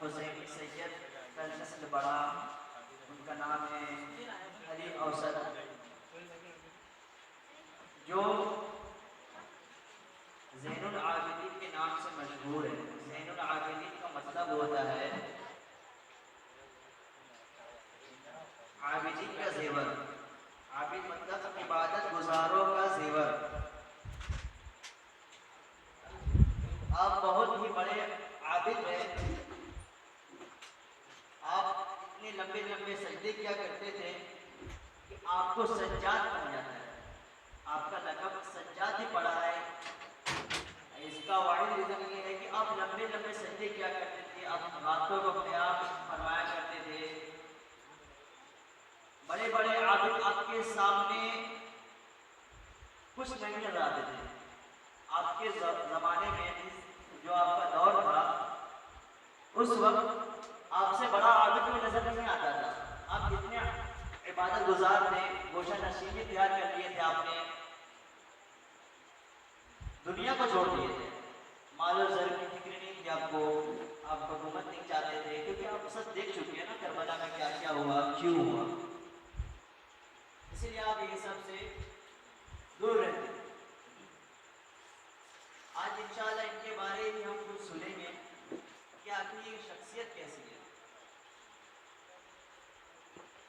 حسینی سید کا نسل بڑا، ان کا نام ہے علی اوسط، جو زین العابدین کے نام سے مشہور ہے۔ زین العابدین کا مطلب ہوتا ہے عابدین کا زیور، عابد مطلب عبادت گزاروں کا زیور۔ آپ بہت ہی بڑے عابد ہیں، آپ اتنے لمبے لمبے سجدے کیا کرتے تھے کہ آپ کو سجاد بن جاتا ہے، آپ کا لقب سجاد ہی پڑا ہے۔ اس کا واحد ریزن یہ ہے کہ آپ لمبے لمبے سجدے کیا کرتے تھے، آپ باتوں کو بیان فرمایا کرتے تھے۔ بڑے بڑے عابد آپ کے سامنے کچھ نہیں نظر آتے تھے۔ آپ کے زمانے میں جو آپ کا دور تھا، اس وقت آپ سے بڑا عابد کوئی نظر نہیں آتا تھا۔ آپ اتنے عبادت گزار تھے، گوشہ نشینی تیار کر لیے تھے، آپ نے دنیا کو چھوڑ دیے تھے، مال و زر کی فکر نہیں تھی آپ کو، آپ حکومت نہیں چاہتے تھے، کیونکہ آپ سب دیکھ چکے ہیں نا کربلا میں کیا کیا ہوا، کیوں ہوا، اسی لیے آپ یہ سب سے دور رہتے ہیں۔ آج انشاءاللہ ان کے بارے میں ہم کچھ سنیں گے کہ آخر یہ شخصیت کیسی ہے،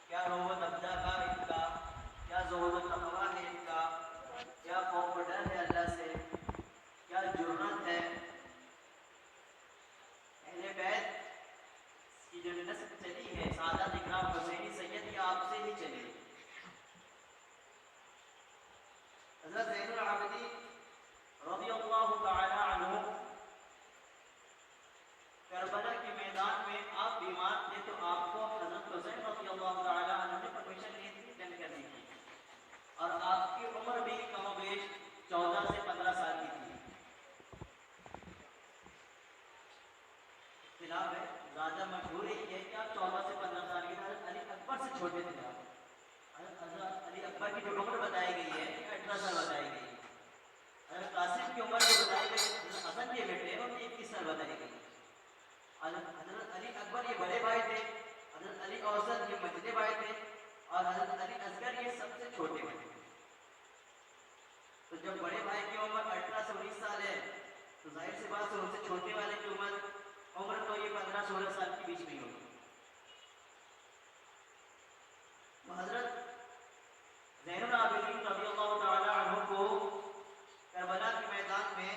کیا روح ابدا کا ان کا، کیا زہد و تقویٰ ہے ان کا، کیا خوف و ڈر ہے اللہ سے، کیا جرأت ہے۔ اہل بیت کی جو نسل چلی ہے، سعادت اکرام حسینی سید، یہ آپ سے ہی چلی۔ حضرت زین العابدین رضی اللہ تعالی عنہ کربلا کے میدان میں آپ بیمار تھے، تو آپ کو حضرت حسین رضی اللہ تعالی عنہ نے پرمیشن دی تھی جنگ کرنے کی، اور آپ کی عمر بھی کم و بیش 14 سے 15 سال کی تھی۔ اختلاف ہے، زیادہ مشہور یہ ہے کہ آپ 14 سے 15 سال کے، حضرت علی اکبر سے چھوٹے تھے آپ۔ حضرت علی اکبر کی جو عمر بتائی گئی ہے 18 سال بتائی گئی ہے۔ حضرت قاسم کی عمر جو بتائی گئی ہے، حضرت حسن کے بیٹے ہیں، ان کی 21 سال بتائی گئی۔ حضرت علی اکبر یہ بڑے بھائی تھے، حضرت علی اوسط یہ منجلے بھائی تھے، اور حضرت علی اصغر یہ سب سے چھوٹے بھائی تھے۔ تو جب بڑے بھائی کی عمر 18 سے 19 سال ہے، تو ظاہر سی بات ہے ان سے چھوٹے والے کی عمر تو یہ 15-16 سال کے بیچ میں ہی ہوگی۔ حضرت زین العابدین رضی اللہ تعالی عنہ کو کربلا کے میدان میں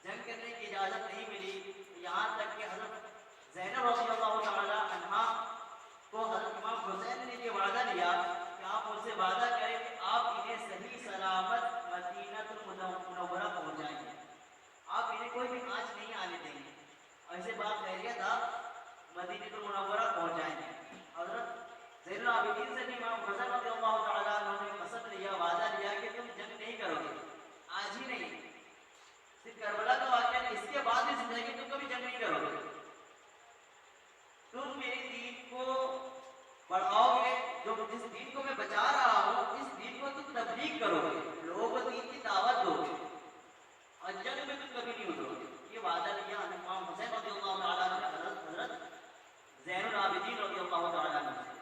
جنگ کرنے کی اجازت نہیں ملی، یہاں تک کہ حضرت زینب رضی اللہ تعالی عنہ کو حضرت امام حسین نے یہ وعدہ لیا کہ آپ مجھ سے وعدہ کریں کہ آپ انہیں صحیح سلامت مدینہ المنورہ پہنچائیں گے، آپ انہیں کوئی بھی آنچ نہیں آنے دیں گے، ایسے بات خیریت آپ مدینہ المنورہ پہنچائیں گے۔ حضرت زین العابدین سے بھی امام حسین رضی اللہ تعالیٰ عنہ نے قسم لیا، وعدہ لیا کہ تم جنگ نہیں کرو گے، آج ہی نہیں، صرف کربلا کا واقعہ نہیں، اس کے بعد بھی زندگی تم کبھی جنگ نہیں کرو گے، تم میرے دین کو بڑھاؤ گے، جو جس دین کو میں بچا رہا ہوں اس دین کو تم تبلیغ کرو گے، لوگوں کو دین کی دعوت دو گے، اور جنگ میں تم کبھی نہیں اترو گے۔ یہ وعدہ لیا امام حسین رضی اللہ تعالیٰ عنہ نے حضرت زین العابدین رضی اللہ تعالیٰ عنہ سے۔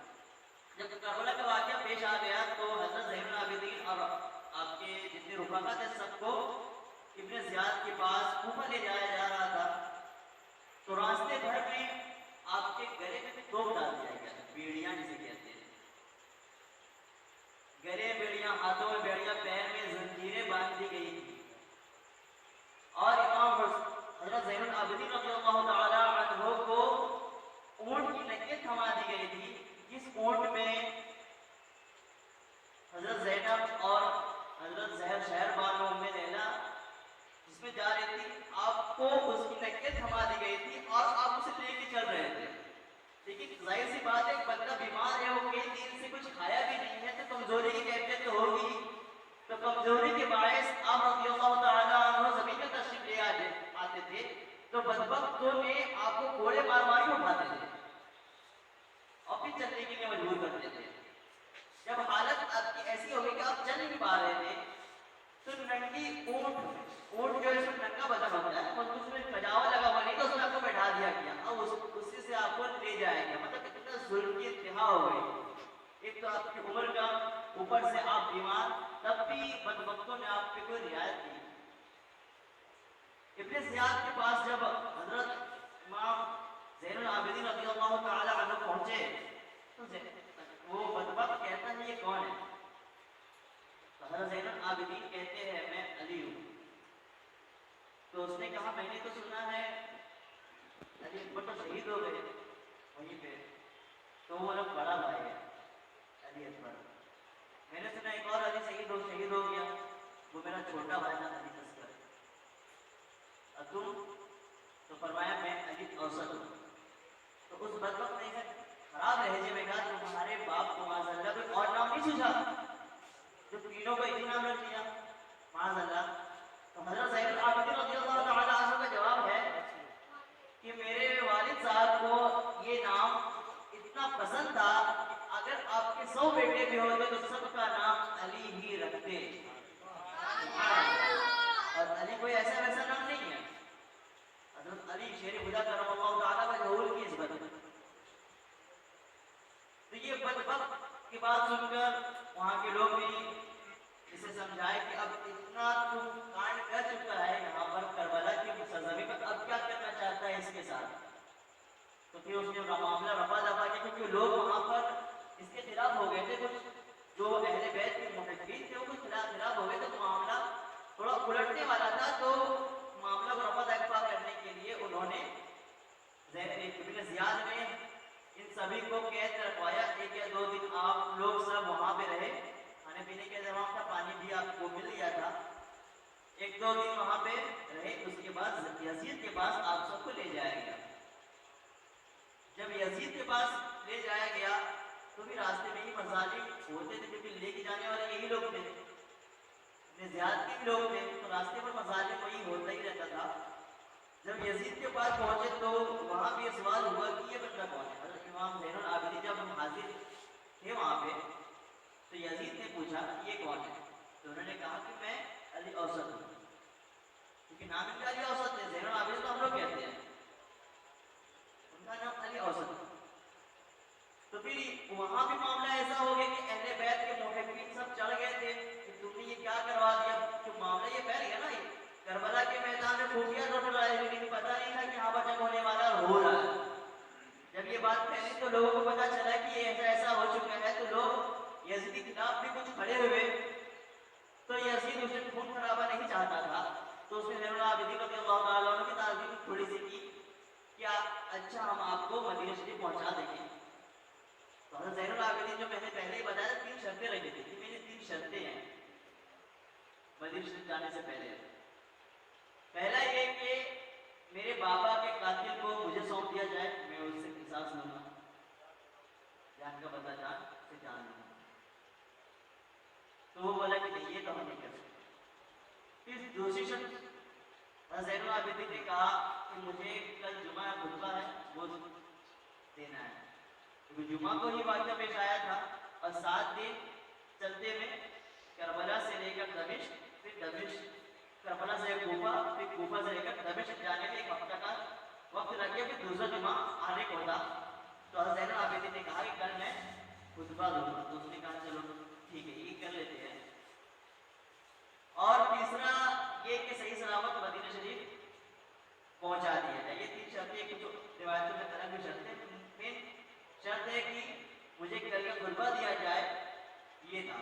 جب کربلا کا واقعہ پیش آ گیا تو حضرت زین العابدین اور آپ کے جتنے رفقا تھے سب کو ابن زیاد کے پاس کوفہ لے جایا جا رہا تھا، تو راستے بھر میں آپ کے گلے میں توپ ڈال دیا گیا، بیڑیاں جسے کہتے ہیں، گلے بیڑیاں، ہاتھوں میں بیڑیاں، پیر میں زنجیریں باندھ دی گئی تھی، اور امام حضرت زین العابدین رضی اللہ تعالی عنہ کو اونٹ کی نکیں تھما دی گئی تھی، جس اونٹ میں حضرت زینب اور حضرت شہر بانو ام لیلا جس میں جا رہی تھی، آپ کو اس کی نکیں تھما دی گئی تھی اور آپ اسے لے کے چل رہے تھے، لیکن ظاہر سی بات ہے بندہ بیمار ہے، وہ کئی دن سے کچھ کھایا بھی نہیں ہے، تو کمزوری کی کیفیت تو ہوگی، تو کمزوری کے باعث آپ رضی اللہ تعالیٰ عنہ زمین میں تشریف لے آتے تھے، تو بدبختوں نے آپ کو کوڑے مار مار کے اٹھاتے تھے اور پھر چلنے کے لیے مجبور کرتے تھے۔ جب حالت آپ کی ایسی ہوگی کہ آپ چل نہیں پا رہے تھے، تو ننگی اونٹ جو اس میں ننگا بدن ہوتا ہے، اس میں کجاوا لگا ہوا نہیں، تو اس میں آپ کو بیٹھا دیا گیا، اب اس ظلم کی انتہا ہو گئی. ایک تو آپ کی عمر کا، اوپر سے آپ بیمار، تب بھی بدبختوں نے آپ پہ کوئی رعایت کی. ابن زیاد کے پاس جب حضرت امام زین العابدین رضی اللہ تعالی عنہ پہنچے تو وہ بدبخت کہتا ہے یہ کون ہے؟ تو حضرت زین العابدین کہتے ہیں میں علی ہوں. تو اس نے کہا میں نے تو سنا ہے علی اکبر تو شہید ہو گئے وہیں پہ، تو وہ میرا بڑا بھائی ہے علی اکبر. میں نے سنا ایک اور علی شہید ہو گیا، وہ میرا چھوٹا بھائی تھا علی اصغر. اور تم؟ تو فرمایا میں علی اوسط ہوں. تو اس بدبخت نے خراب لہجے میں کہا تمہارے باپ کو معاذ اللہ کوئی اور نام نہیں سوچا جو تینوں کو ایک ہی نام رکھ دیا معاذ اللہ. تو حضرت زین العابدین رضی اللہ تعالی عنہ کا جواب ہے کہ میرے والد صاحب کو یہ نام اتنا پسند تھا کہ اگر آپ کے 100 بیٹے بھی ہوتے تو سب کا نام علی ہی رکھتے. اور علی کوئی ایسا ویسا نام نہیں ہے. حضرت علی شیر خدا کرم اللہ تعالیٰ کا ظہور کی نسبت. تو یہ بدبخت کی بات سن کر وہاں کے لوگ بھی اسے سمجھائے کہ اب اتنا تم کانڈ کر چکا ہے یہاں پر کربلا کی سرزمین پر، اب کیا کرنا چاہتا ہے اس کے ساتھ. تو پھر اس نے معاملہ رفع دفع کیا کیونکہ لوگ وہاں پر اس کے خلاف ہو گئے تھے. کچھ جو اہل بیت کے محققین تھے وہ کچھ خلاف ہو گئے تھے، تو معاملہ تھوڑا الٹنے والا تھا. تو معاملہ کو رفع دفع کرنے کے لیے انہوں نے ابن زیاد نے ان سبھی کو قید رکھوایا. 1 یا 2 دن آپ لوگ سب وہاں پہ رہے، کھانے پینے کا انتظام تھا، پانی بھی آپ کو مل گیا تھا. 1-2 دن وہاں پہ رہے، اس کے بعد یزید کے پاس آپ سب کو لے جایا گیا. جب یزید کے پاس لے جایا گیا تو بھی راستے میں ہی مظالم ہوتے تھے کیونکہ لے کے جانے والے یہی لوگ تھے، اتنے زیادتی بھی لوگ تھے، تو راستے پر مظالم وہی ہوتا ہی رہتا تھا. جب یزید کے پاس پہنچے تو وہاں بھی سوال ہوا کہ یہ بندہ کون ہے. حضرت امام زین العابدین جب ہم حاضر تھے وہاں پہ تو یزید نے پوچھا یہ کون ہے. تو انہوں نے کہا کہ میں علی اوسط ہوں، کیونکہ نام ان کا علی اوسط ہے. زین العابدین تو ہم لوگ کہتے ہیں، ان کا نام علی اوسط ہے. تو پھر وہاں بھی معاملہ ایسا ہو گیا کہ اہل بیت کے محققین سب چڑھ گئے تھے کہ تم نے یہ کیا کروا دیا. کہ معاملہ یہ پھیل گیا نا، یہ کربلا کے میدان میں خفیہ طور پر آئے، لیکن پتہ نہیں تھا کہ یہاں پر جنگ ہونے والا ہو رہا ہے. جب یہ بات پھیلی تو لوگوں کو پتہ چلا کہ یہ ایسا ہو چکا ہے، تو لوگ یزید کے خلاف بھی کچھ کھڑے ہوئے. تو یزید اسے خون خرابہ نہیں چاہتا تھا، تو اس نے زین العابدین رضی اللہ تعالیٰ عنہ کی تعظیم تھوڑی سی کی، کیا اچھا ہم آپ کو مدینہ شریف پہنچا دیں گے. تو حضرت زین العابدین جو میں نے پہلے ہی بتایا 3 شرطیں رکھی تھی کہ میری 3 شرطیں ہیں مدینہ شریف جانے سے پہلے. پہلا یہ کہ میرے بابا کے قاتل کو مجھے سونپ دیا جائے، میں اس سے قصاص لوں گا، جان کا بدلہ جان سے جان لوں گا. تو وہ بولا کہ نہیں یہ تو ہم نہیں کر سکتے. پھر دوسری شرط حضرت زین العابدین نے کہا کہ مجھے کل جمعہ خطبہ ہے وہ دینا ہے، کیونکہ جمعہ کو ہی واقعہ پیش آیا تھا. اور 7 دن چلتے میں کربلا سے لے کر دمشق، پھر دمشق کربلا سے کوفہ، پھر کوفہ سے لے کر دمشق جانے میں 1 ہفتہ کا وقت لگ گیا. پھر دوسرا جمعہ آنے کو تھا. تو حضرت زین العابدین نے کہا کہ کل میں خطبہ دوں گا. تو اس نے کہا چلو ٹھیک ہے یہ کر لیتے ہیں. اور تیسرا یہ کہ صحیح سلامت مدینہ شریف پہنچا دیا جائے. یہ 3 شرطیں کچھ روایتوں میں طرح کی شرطیں. مین شرط ہے کہ مجھے کر کے خطبہ دیا جائے، یہ تھا.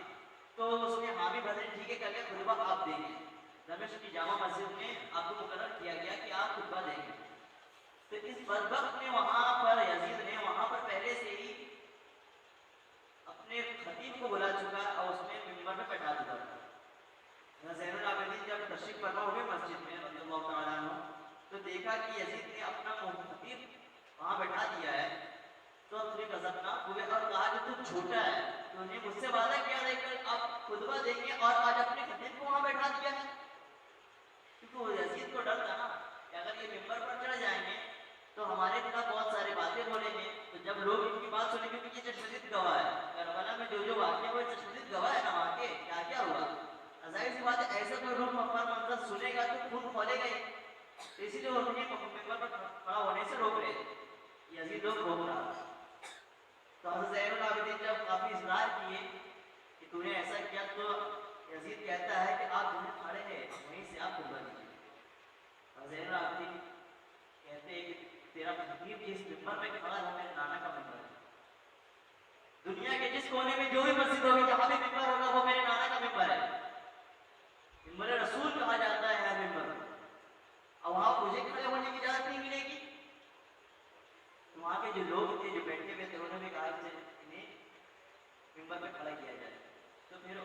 تو اس نے حامی بھرے ٹھیک ہے کر کے خطبہ آپ دیں گے. دمشق کی جامع مسجد میں آپ کو مقرر کیا گیا کہ آپ خطبہ دیں گے. تو اس بدبخت نے وہاں پر یزید نے وہاں پر پہلے سے ہی اپنے خطیب کو بلا چکا اور اس نے منبر میں بٹھا دیا تھا. زین العابدین جب تشریف فرما ہوئے مسجد میں رضی اللہ تعالیٰ عنہ تو دیکھا کہ یزید نے اپنا خطیب وہاں بٹھا دیا ہے. تو اپنے غضبناک ہوئے اور کہا کہ تو چھوٹا ہے، تو نے مجھ سے وعدہ کیا ہے کہ آپ خطبہ دیں گے اور آج اپنے خطیب کو وہاں بیٹھا دیا ہے. کیونکہ وہ یزید کو ڈر تھا نا کہ اگر یہ ممبر پر چڑھ جائیں گے تو ہمارے خلاف بہت سارے باتیں بولیں گے. تو جب لوگ ان کی بات سنیں گے کہ یہ چشمدید گواہ ہے، کربلا میں جو واقعہ وہ چشمدید گواہ ہے نا وہاں کے کیا کیا ہوا. ظاہر سی بات ہے ایسا کوئی روح مفار منظر سنے گا تو خون کھولے گا ہی. اسی لیے وہ انہیں ممبر پر کھڑا ہونے سے روک رہے تھے. یزید لوگ روک رہا تھا. کیے کہ تو نے ایسا کیا، تو یزید کہتا ہے کہ آپ جہاں کھڑے ہیں وہیں سے آپ خطبہ دیجیے. اور زین العابدین کہتے ہیں کہ تیرا خطیب جس ممبر پہ کھڑا ہے میرے نانا کا ممبر ہے. دنیا کے جس کونے میں جو بھی مسجد ہوگی جہاں بھی ممبر ہوگا وہ میرے نانا کا ممبر ہے. ممبر رسول کہا جاتا ہے ہر ممبر. اب وہاں مجھے کھڑے ہونے کی اجازت نہیں ملے گی. وہاں کے جو لوگ تھے جو بیٹھے ہوئے تھے انہوں نے کہا کہ انہیں ممبر پہ کھڑا کیا جائے. تو پھر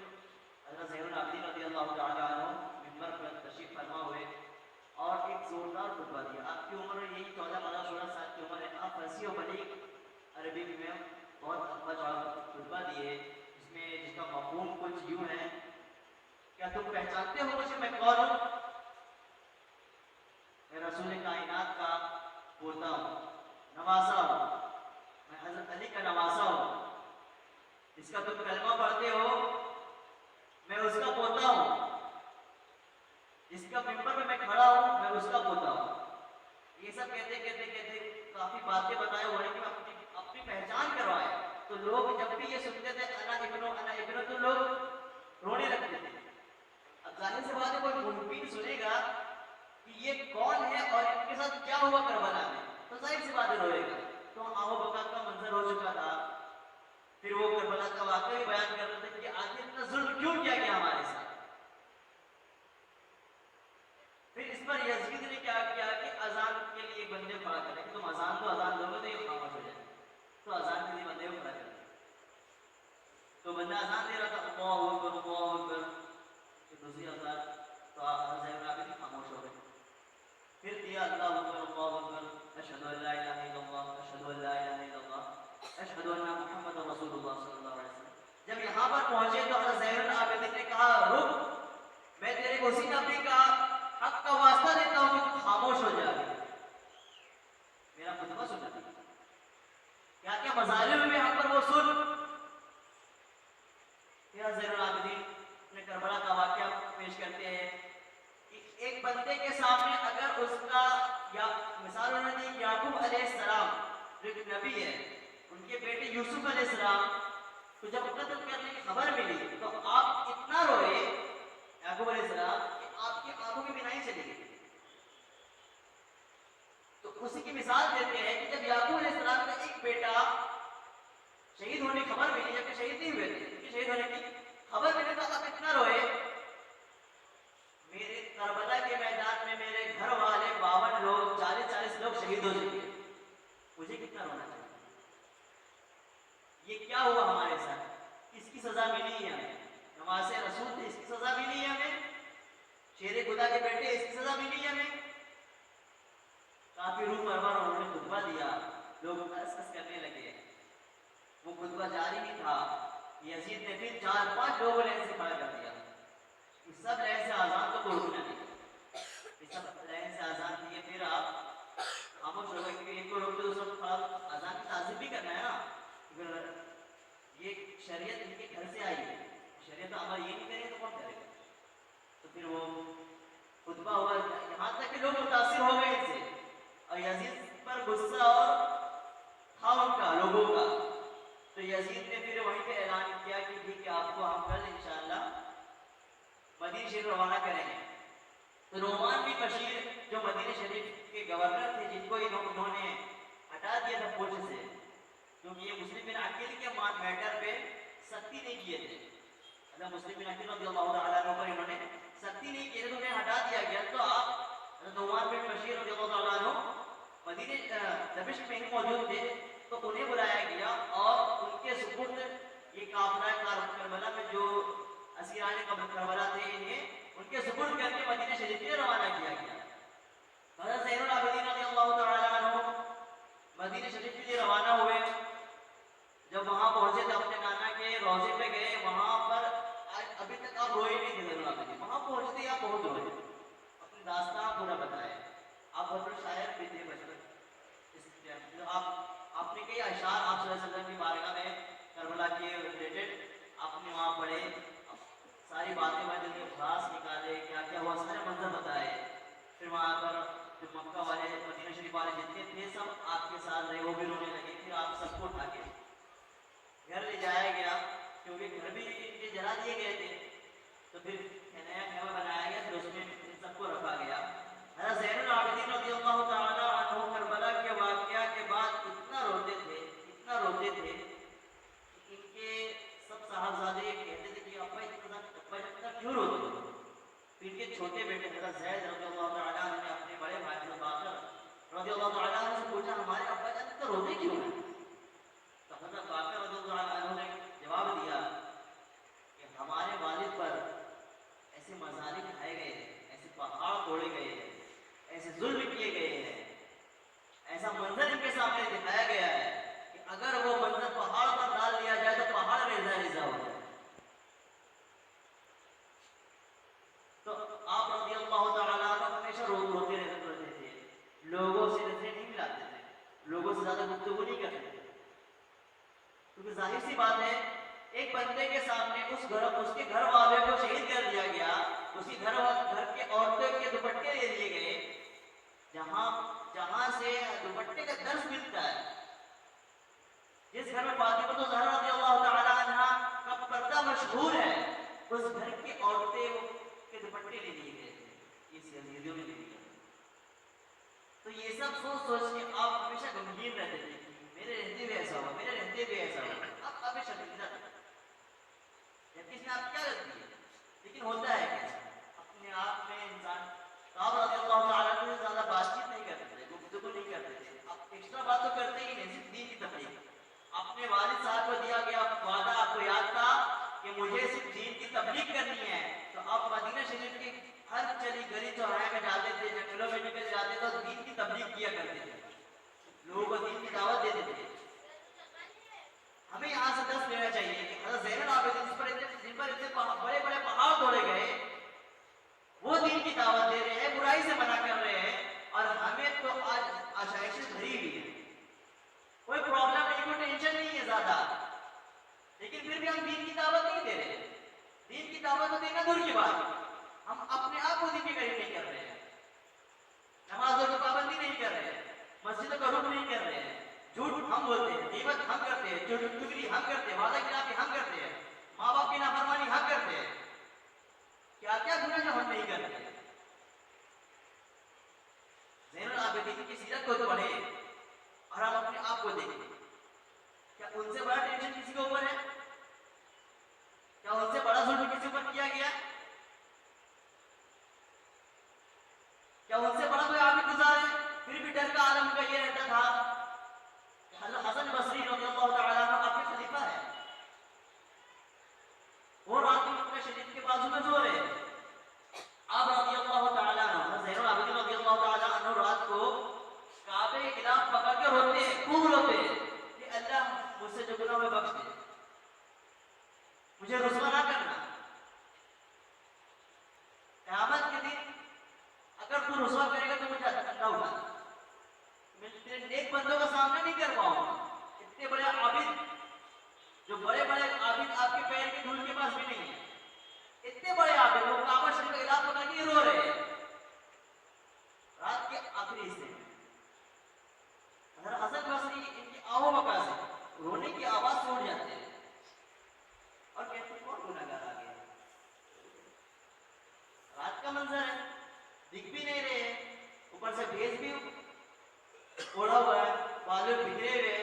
حضرت زین العابدین رضی اللہ تعالیٰ عنہ ممبر پر تشریف فرما ہوئے اور ایک زوردار خطبہ دیا. آپ کی عمر یہی 14-15-16 سال کی عمر ہے. آپ فصیح و بلیغ عربی میں بہت لمبا چوڑا خطبہ دیے جس کا مفہوم کچھ یوں ہے: کیا تم پہچانتے ہو مجھے میں کون ہوں؟ میں رسول کائنات کا پوتا ہوں، نواسا ہوں. میں حضرت علی کا نواسا ہوں. جس کا تم کلمہ پڑھتے ہو میں اس کا پوتا ہوں. جس کا ممبر پہ میں کھڑا ہوں میں اس کا پوتا ہوں. یہ سب کہتے کہتے کافی باتیں بتائے ہوئے کہ اپنی پہچان کروائے. تو لوگ جب بھی یہ سنتے تھے انا ابنو تو لوگ رونے لگتے تھے. اب ظاہر سی بات ہے کوئی محبین سنے گا کہ یہ کون ہے اور ان کے ساتھ کیا ہوا کربلا میں، تو ظاہر سی بات ہے روئے گا. تو آہو بکا کا منظر ہو چکا تھا. پھر وہ کربلا کا واقعہ بھی بیان کر رہے تھے کہ آخر اتنا ظلم کیوں کیا گیا ہمارے ساتھ. پھر اس پر یزید نے کیا کیا کہ اذان کے لیے بندے کھڑا کرے کہ تم اذان دو گے تو یہ خاموش ہو جائے. تو اذان کے لیے بندے کو کھڑا کرے. تو بندہ اذان دے رہا تھا اللہ اکبر اللہ اکبر. پھر دوسری اذان تو زین العابدین خاموش ہو گئے. پھر دیا اللہ اکبر اللہ اکبر اشہد ان لا الہ الا اللہ اشہد ان لا الہ الا اللہ اشہد ان محمد رسول اللہ صلی اللہ علیہ وسلم. جب یہاں پر پہنچے تو حضرت زین العابدین نے کہا رک، میں تیرے کو اسی نبی کا حق کا واسطہ دیتا ہوں کہ تو خاموش ہو جائے. میرا خطبہ سننا تھی کیا کیا مظالم میں یہاں پر وہ سن. پھر زین العابدین نے کربلا کا واقعہ پیش کرتے ہیں کہ ایک بندے کے سامنے اگر اس کا یا مثال انہوں نے دی یعقوب علیہ السلام جو ایک نبی ہے، ان کے بیٹے یوسف علیہ السلام کو جب قتل کرنے کی خبر ملی تو آپ اتنا روئے یعقوب علیہ السلام کہ آپ کی آنکھوں کی بینائی چلی گئی. تو اسی کی مثال دیتے ہیں کہ جب یعقوب علیہ السلام کا ایک بیٹا شہید ہونے کی خبر ملی، جبکہ شہید نہیں ہوئے تھے، شہید ہونے کی خبر ملی تو آپ اتنا روئے. میرے کربلا کے میدان میں میرے گھر والے 52 لوگ 40 لوگ شہید ہو چکے، مجھے کتنا رونا چاہیے. یہ کیا ہوا ہمارے ساتھ؟ اس کی سزا ملی ہے ہمیں. نماز رسول تھے، اس کی سزا ملی ہے ہمیں. شیر خدا کے بیٹے، اس کی سزا ملی ہے ہمیں. کافی روح پرور انہوں نے خطبہ دیا، لوگ ہنس کرنے لگے. وہ خطبہ جاری نہیں تھا. یزید نے پھر 4-5 لوگوں نے ایسے کھڑا کر دیا. اس سب لہر سے آزان تو کوئی روکنا نہیں. اس سب لہر سے آزان دیے پھر آپ خاموش ہو گئے کیونکہ ایک کو روک دو دوسروں کو آزان کی تعظیم بھی کرنا ہے نا. یہ شریعت ان کے گھر سے آئی ہے، شریعت عمل یہ نہیں کرے تو کون کرے گا. تو پھر وہ خطبہ ہوا یہاں تک کہ لوگ متاثر ہو گئے ان سے اور یزید پر غصہ اور تھا ان کا لوگوں کا. تو یزید نے پھر وہیں پہ اعلان کیا کہ ٹھیک ہے آپ کو ہم کل انشاءاللہ مدینہ شریف روانہ کریں گے. تو نعمان بن بشیر جو مدینہ شریف کے گورنر تھے، جن کو انہوں نے ہٹا دیا تھا پوسٹ سے کیونکہ یہ مسلم بن عقیل کے میٹر پہ سختی نہیں کیے تھے. حضرت مسلم بن عقیل رضی اللہ تعالیٰ عنہ پر انہوں نے سختی نہیں کی تھی تو انہیں ہٹا دیا گیا. تو آپ حضرت نعمان بن بشیر رضی اللہ تعالیٰ عنہ مدینہ دمشق میں ہی موجود تھے. تو انہیں بلایا گیا اور ان کے سپرد یہ قافلہ کربلا میں جو اسیران کربلا تھے انہیں ان کے سپرد کر کے مدینہ شریف کے روانہ کیا گیا. حضرت زین العابدین رضی اللہ تعالیٰ عنہ مدینہ شریف کے لیے روانہ ہوئے. جب وہاں پہنچے تو اپنے نانا کے روضے پہ گئے. وہاں پر ابھی تک آپ روئے نہیں تھے زین العابدین. وہاں پہنچتے ہی آپ بہت روئے، اپنی داستان پورا بتائے. آپ بہت بڑے شاعر بھی تھے بچپن. آپ نے کئی اشعار آپ صلی اللہ علیہ وسلم کی بارگاہ میں کربلا کے ریلیٹڈ آپ نے وہاں پڑھے. ساری باتیں میں دل کے خاص نکالے، کیا کیا ہوا سارے منظر بتائے. پھر وہاں پر جو مکہ والے مدینہ شریف والے جتنے تھے سب آپ کے ساتھ رہے، وہ بھی رونے لگے. پھر آپ سب کو اٹھا کے گھر لے جایا گیا کیونکہ دیے گئے تھے، تو پھر نیا خیمہ بنایا گیا، پھر اس میں ان سب کو رکھا گیا۔ حضرت زین العابدین رضی اللہ تعالیٰ عنہ کربلا کے واقعہ کے بعد اتنا روتے تھے، اتنا روتے تھے کہ ان کے سب صاحبزادے یہ کہتے تھے کہ ابا اتنا کیوں روتے ہو؟ پھر ان کے چھوٹے بیٹے حضرت زید رضی اللہ تعالیٰ عنہ نے اپنے بڑے بھائی حضرت باقر رضی اللہ تعالیٰ عنہ سے پوچھا ہمارے ابا جان اتنا روتے کیوں ہیں؟ تو حضرت باقر رضی اللہ عنہ نے جواب دیا کہ ہمارے والد پر ایسے مظالم کھائے گئے ہیں، ایسے پہاڑ توڑے گئے ہیں، ایسے ظلم کیے گئے ہیں، ایسا منظر ان کے سامنے دکھایا گیا ہے کہ اگر وہ منظر پہاڑ پر ڈال دیا جائے تو پہاڑ ریزہ ریزہ ہو جائے۔ تو آپ رضی اللہ تعالیٰ عنہ ہمیشہ روتے رہتے تھے، لوگوں سے نظریں نہیں ملاتے تھے، لوگوں سے زیادہ گفتگو نہیں کرتے تھے، کیونکہ ظاہر سی بات ہے ایک بندے کے سامنے اس کے گھر والے کو شہید کر دیا گیا، اسی گھر کے عورتوں کے دوپٹے لے لیے گئے، جہاں سے دوپٹے کا درس ملتا ہے، جس گھر میں فاطمہ الزہرا رضی اللہ تعالی عنہا کا پردہ مشہور ہے، اس گھر کی عورتیں کے دوپٹے لے لیے گئے تھے، اس یزیدیوں نے لے لیا۔ تو یہ سب سوچ کے آپ ہمیشہ غمگین رہتے تھے، میرے رہتے بھی ایسا ہوا، میرے رہتے بھی ایسا ہوا، آپ کافی شرمندہ تھے جبکہ اس نے آپ کیا غلطی ہے، لیکن ہوتا ہے کیا اپنے آپ میں انسان۔ آپ رضی اللہ تعالیٰ عنہ سے زیادہ بات چیت نہیں کرتے تھے، گفتگو نہیں کرتے تھے، آپ ایکسٹرا بات تو کرتے ہی نہیں، صرف دین کی تبلیغ۔ اپنے والد صاحب کو دیا گیا وعدہ آپ کو یاد تھا کہ مجھے صرف دین کی تبلیغ کرنی ہے، تو آپ مدینہ شریف کی ہر چلی گلی چوراہے میں جاتے تھے، جنگلوں میں نکل جاتے تھے اور دین کی تبلیغ کیا کرتے تھے، لوگوں کو دین کی دعوت دیتے تھے۔ ہمیں یہاں سے درس لینا چاہیے کہ حضرت زین العابدین جن پر اتنے بڑے بڑے پہاڑ توڑے گئے، وہ دین کی دعوت دے رہے ہیں، برائی سے منع کر رہے ہیں، اور ہمیں تو آج آشائش بھری ہوئی ہے، کوئی پرابلم نہیں، کوئی ٹینشن نہیں ہے زیادہ، لیکن پھر بھی ہم دین کی دعوت نہیں دے رہے۔ دین کی دعوت تو دینا دور کی بات، ہم اپنے آپ کو دین کے قریب نہیں کر رہے ہیں، نمازوں کی پابندی نہیں کر رہے ہیں، مسجدوں کا رخ نہیں کر رہے ہیں، جھوٹ ہم بولتے ہیں، غیبت ہم کرتے ہیں، چغلی ہم کرتے ہیں، وعدہ خلافی ہم کرتے ہیں، ماں باپ کی نافرمانی ہم کرتے ہیں، کیا کیا گناہ جو ہم نہیں کرتے۔ زین العابدین کی سیرت کو پڑھیں اور ہم اپنے آپ کو دیکھیں، کیا ان سے بڑا ٹینشن کسی کے اوپر ہے؟ کیا ان سے بڑا ظلم کسی اوپر کیا گیا؟ کیا ان سے بڑا کوئی عابد گزار ہے؟ پھر بھی ڈر کا عالم کا یہ رہتا تھا کہ حضرت حسن بصری رضی اللہ تعالیٰ عنہ آپ کے خلیفہ ہے، وہ رات کو مکہ شریف کے بازو میں سو رہے، آپ رضی اللہ تعالیٰ عنہ زین العابدین رضی اللہ تعالیٰ عنہ رات کو کعبے کے خلاف پکڑ کے روتے ہیں، خوب روتے ہیں کہ اللہ مجھ سے جو گناہ ہوئے بخش دے، مجھے رسوا نہ کرنا، قیامت کے دن اگر تو رسوا کرے گا تو مجھے اٹھا اٹھا، میں تیرے نیک بندوں کا سامنا نہیں کر پاؤں گا۔ اتنے بڑے عابد، جو بڑے بڑے عابد آپ کے پیر کے دھول کے پاس بھی نہیں ہے، اتنے بڑے عابد وہ کعبہ شریف کا خلاف پکڑ کے رو رہے ہیں رات کے آخری حصے میں۔ حضرت حسن بصری ان کی آہو بکا سے رونے کی آواز سے اٹھ جاتے ہیں اور کہتے ہیں کون گناہگار آ گیا، رات کا منظر ہے، دکھ بھی نہیں رہے، اوپر سے بھیج بھی اوڑھا ہوا ہے، بالوں بکھرے ہوئے،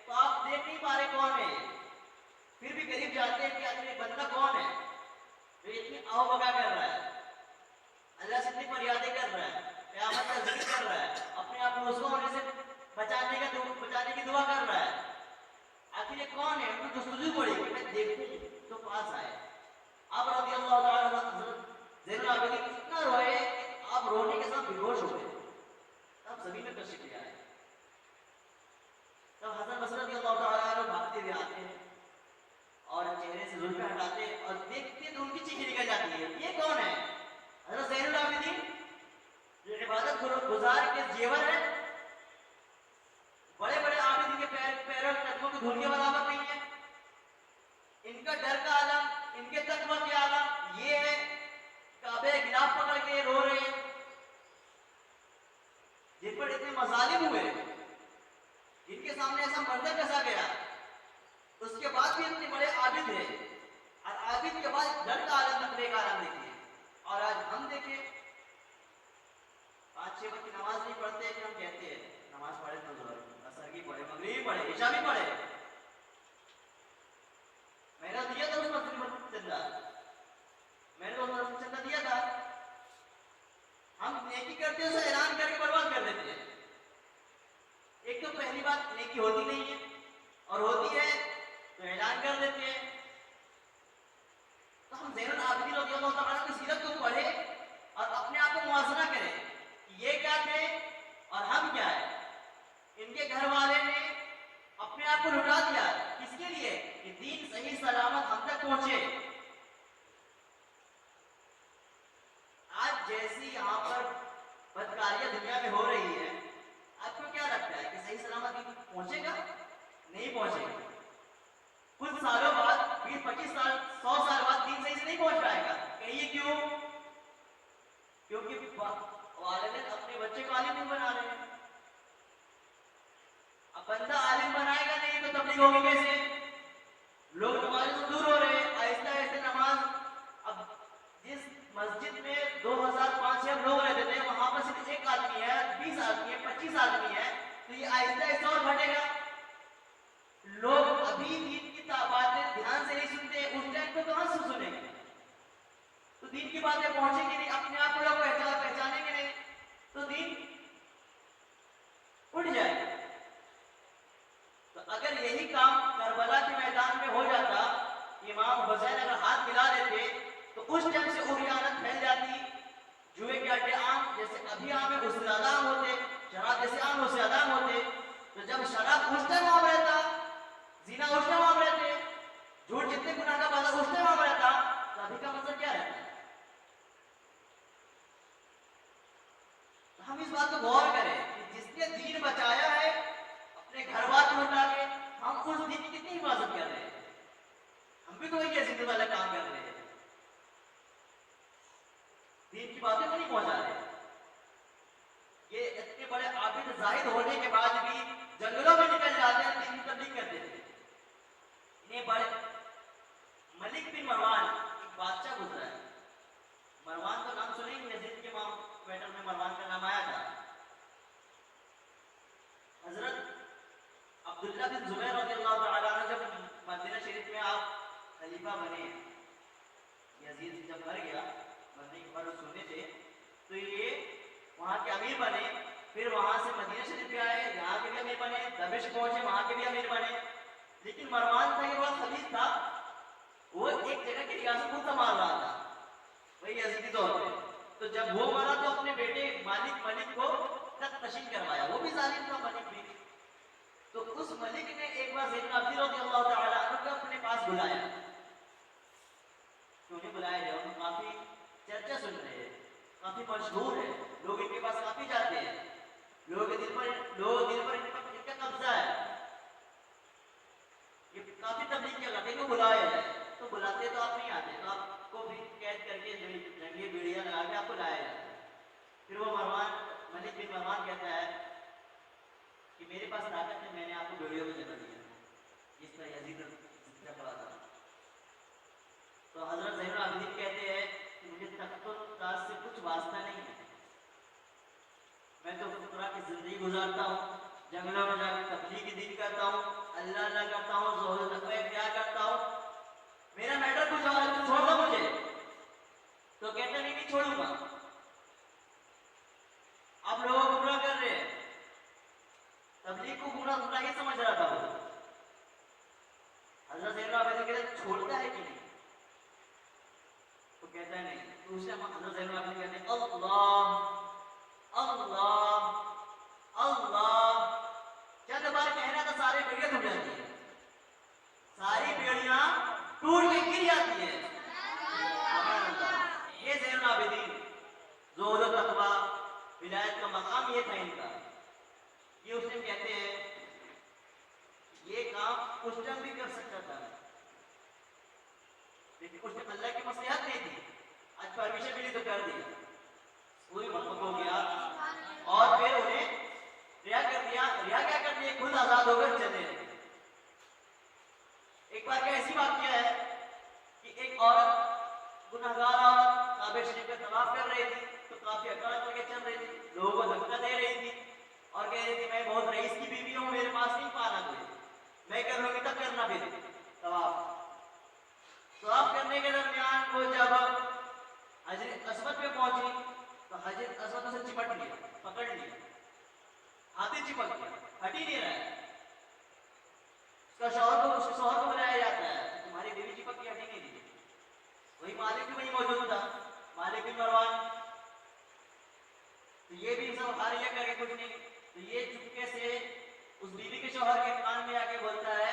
تو آپ دیکھ نہیں پا رہے کون ہے، پھر بھی قریب جاتے ہیں کہ آخر بندہ کون ہے جو اتنی آہو بکا کر رہا ہے، اللہ سے اتنی فریادیں کر رہا ہے، قیامت کا ذکر کر رہا ہے، اپنے آپ کو رسوا ہونے سے بچانے کی دعا کر رہا ہے، آخر یہ کون ہے؟ ان کو جستجو پڑی کہ میں دیکھوں تو پاس آئے۔ آپ رضی اللہ تعالیٰ حضرت زین العابدین اتنا روئے کہ آپ رونے کے ساتھ بے ہوش ہو گئے، تب زمین میں تشریف لے آئے، تب حسن بصری رضی اللہ تعالیٰ عنہ بھاگتے ہوئے آتے ہیں اور چہرے سے زلفیں ہٹاتے اور دیکھتے تو ان کی چیخیں نکل جاتی ہے، یہ کون ہے؟ حضرت زین العابدین جو عبادت گزار کے زیور ہے، بڑے بڑے عابد ان کے پیروں کے قدموں کے دھول کے برابر نہیں ہے، ان کا ڈر کا عالم، ان کے تقویٰ کے عالم یہ ہے، کعبے کے خلاف پکڑ کے رو رہے ہیں، جن پر اتنے مظالم ہوئے، جن کے سامنے ایسا منظر پیش بعد ڈر کا عالم تقوی کا عالم دیکھیے. اور آج ہم دیکھیں 5-6 وقت کی نماز نہیں پڑھتے کہ ہم کہتے ہیں نماز پڑھے تو ضرور اثر کی پڑھے مغرب بھی پڑھے عشاء بھی پڑھے. میں نے دیا تھا اس مسجد میں چندہ, میں نے اس چندہ دیا تھا. ہم نیکی کرتے ہیں اسے اعلان کر کے برباد کر دیتے ہیں. ایک تو پہلی بات نیکی ہوتی نہیں ہے, اور ہوتی ہے تو اعلان کر دیتے ہیں. تو ہم زین العابدین رضی اللہ تعالیٰ کی سیرت کو پڑھے اور اپنے آپ کو موازنہ کریں کہ یہ کیا تھے اور ہم کیا ہے. ان کے گھر والے نے اپنے آپ کو لٹا دیا, کس کے لیے کہ دین صحیح سلامت ہم تک پہنچے. آج جیسی یہاں پر بدکاریاں دنیا میں ہو رہی ہے, آپ کو کیا لگتا ہے کہ صحیح سلامت دین پہنچے گا؟ نہیں پہنچے گا. کچھ سالوں بعد 20-25 سال 100 سال بعد دین صحیح سے نہیں پہنچ پائے گا. کہیے کیوں؟ کیونکہ والدین اپنے بچے کو عالم نہیں بنا رہے ہیں. اب بندہ عالم بنائے گا نہیں تو تبلیغ ہوگی کیسے؟ لوگ نماز سے دور ہو رہے ہیں. آہستہ آہستہ نماز, اب جس مسجد میں 2500 لوگ رہتے تھے وہاں پر صرف 1 آدمی ہے, 20 آدمی ہے, 25 آدمی ہے, تو یہ آہستہ آہستہ اور گھٹے گا. لوگ ابھی دین کی باتیں دھیان سے نہیں سنتے, اس ٹائم کو کہاں سے سنیں گے؟ تو دین کی باتیں پہنچیں گی نہیں, اپنے آپ کو لوگ پہچانیں گے نہیں, تو دین اٹھ جائے گا. تو اگر یہی کام کربلا کے میدان میں ہو جاتا, امام حسین اگر ہاتھ ملا دیتے تو اس ٹائم سے عریانت پھیل جاتی. جوئے کے اڈے عام جیسے ابھی عام ہے اس سے زیادہ عام ہوتے, شراب جیسے عام اس سے زیادہ عام ہوتے. تو جب شراب اس ٹائم عام رہتا, زنا اس ٹائم عام رہتے, جھوٹ جتنے گناہ کا بازار اس ٹائم عام رہتا, تو ابھی کا مطلب کیا رہتا؟ ہم اس بات کو غور کریں کہ جس نے دین بچایا ہے اپنے گھر بار کو اٹھا کے, ہم اس دین کی کتنی حفاظت کر رہے ہیں. ہم بھی تو وہی عزت والا کام کر رہے ہیں, دین کی باتیں کو نہیں پہنچا رہے. یہ اتنے بڑے عابد زاہد ہونے کے بعد بھی جنگلوں میں نکل جاتے ہیں, دین کی تبلیغ کرتے تھے. انہیں بڑے ملک بن مروان ایک بادشاہ گزرا ہے. مروان کا نام سنیں گے, یزید کے ماں بیٹر میں مروان کا نام آیا تھا. حضرت عبداللہ بن زبیر رضی اللہ تعالیٰ عنہ جب مدینہ شریف میں آپ خلیفہ بنے, یزید جب مر گیا, مرنے کے بعد سننے تھے, تو یہ وہاں کے امیر بنے. پھر وہاں سے مدینہ شریف پہ آئے, یہاں کے بھی امیر بنے, دمشق پہنچے, وہاں کے بھی امیر بنے. لیکن مروان تھا یہ بڑا خبیث تھا, وہ ایک جگہ کی ریاست خود سنبھال رہا تھا وہی یزیدی دور میں. تو جب وہ مرا تو اپنے بیٹے ملک کو تخت نشین کروایا, وہ بھی ظالم تھا ملک بھی. تو اس ملک نے ایک بار زین العابدین رضی اللہ تعالیٰ عنہ کو اپنے پاس بلایا. کیوں نہیں بلایا گیا؟ ان کافی چرچا سن رہے ہیں, کافی مشہور ہے, لوگ ان کے پاس کافی جاتے ہیں, لوگوں کے دل پر ان کا قبضہ ہے. یہ کافی تبلیغ کیا کرتے ہیں کہ بلایا جائے, تو بلاتے تو آپ نہیں آتے, تو آپ کو بھی قید کر کے جنگی بیڑیاں لگا کے آپ کو لایا جاتا ہے. پھر وہ ملک بن مروان کہتا ہے کہ میرے پاس طاقت ہے, میں نے آپ کو بیڑیوں میں جگہ دیا, جس پر یزید کا پڑا تھا. تو حضرت زین العابدین کہتے ہیں کہ مجھے تخت و تاج سے کچھ واسطہ نہیں ہے, میں تو فقراء کی زندگی گزارتا ہوں, جنگلوں میں جا کے تبلیغ دین کرتا ہوں, اللہ اللہ کرتا ہوں, زہد و تقوی اختیار کرتا ہوں. میرا میٹر کچھ اور ہے, تو چھوڑ دو مجھے. تو کہتے نہیں چھوڑوں گا. آپ لوگوں کو گمراہ کر رہے ہیں, تبلیغ کو گمراہ ہی سمجھ رہا تھا وہ. حضرت زین العابدین کہتے ہیں چھوڑتا ہے کہ نہیں؟ تو کہتا ہے نہیں. تو اسے حضرت زین العابدین کہتے ہیں اللہ اللہ اللہ. چند بار کہنا تو ساری بیڑیاں ٹوٹ جاتی ہیں, ساری بیڑیاں ٹوٹ کے گر جاتی ہیں. یہ زین العابدین زہد و تقویٰ ولایت کا مقام یہ تھا ان کا. یہ اس نے کہتے ہیں یہ کام اس ٹائم بھی کر سکتا تھا, لیکن اس نے اللہ کی مصلحت نہیں تھی. آج پرمیشن ملی تو کر دیا, پوری محبت ہو گیا, اور پھر انہیں رہا کر دیا. رہا کیا کر دیا, خود آزاد ہو کر چلے گئے. ایک بار کا ایسی واقعہ ہے کہ ایک عورت گنہگار عورت کعبہ شریف کا طواف کر رہی تھی تو کافی اکڑ کر کے چل رہی تھی، لوگوں کو دھکا دے رہی تھی اور کہہ رہی تھی میں بہت رئیس کی بیوی ہوں، میرے پاس نہیں پانا کوئی، میں کر لوں گی تب کرنا پھر طواف۔ طواف کرنے کے درمیان وہ جب حجر اسود پہ پہنچی تو حجر اسود سے چپٹ لیا، پکڑ لیا، ہاتھ چپک گیا، ہٹ ہی نہیں رہا ہے۔ اس کے شوہر کو بلایا جاتا ہے، تمہاری بیوی چپک کے ہٹ ہی نہیں رہی۔ وہی مالک بھی وہی موجود تھا، مالک بن مروان، تو یہ بھی سب حاریہ کر کے کچھ نہیں، تو یہ چپکے سے اس بیوی کے شوہر کے کان میں آ کے بولتا ہے